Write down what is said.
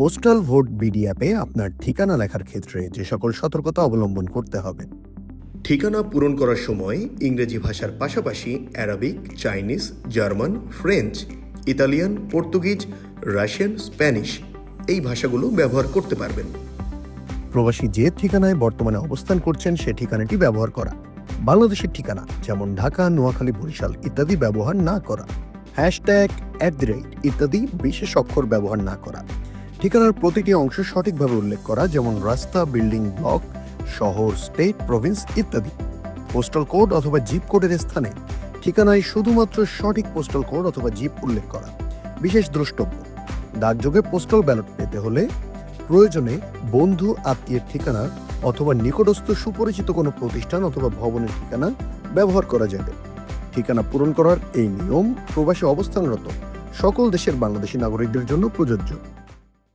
Postal vote BD অ্যাপে আপনার ঠিকানা লেখার ক্ষেত্রে যে সকল সতর্কতা অবলম্বন করতে হবে। ঠিকানা পূরণ করার সময় ইংরেজি ভাষার পাশাপাশি Arabic, Chinese, German, French, Italian, Portuguese, Russian, Spanish এই ভাষাগুলো ব্যবহার করতে পারবেন। প্রবাসী যে ঠিকানায় বর্তমানে অবস্থান করছেন সে ঠিকানাটি ব্যবহার করা। বাংলাদেশের ঠিকানা যেমন ঢাকা, নোয়াখালী, বরিশাল ইত্যাদি ব্যবহার না করা। হ্যাশট্যাগ ইত্যাদি বিশেষ অক্ষর ব্যবহার না করা। ঠিকানার প্রতিটি অংশ সঠিকভাবে উল্লেখ করা, যেমন রাস্তা, বিল্ডিং, ব্লক, শহর, স্টেট, প্রভিন্স ইত্যাদি। পোস্টাল কোড অথবা জিপ কোডের স্থানে ঠিকানায় শুধুমাত্র সঠিক পোস্টাল কোড অথবা জিপ উল্লেখ করা। বিশেষ দ্রষ্টব্য: ডাকযোগে পোস্টাল ব্যালট পেতে হলে প্রয়োজনে বন্ধু, আত্মীয়ের ঠিকানা অথবা নিকটস্থ সুপরিচিত কোনো প্রতিষ্ঠান অথবা ভবনের ঠিকানা ব্যবহার করা যাবে। ঠিকানা পূরণ করার এই নিয়ম প্রবাসী অবস্থানরত সকল দেশের বাংলাদেশি নাগরিকদের জন্য প্রযোজ্য।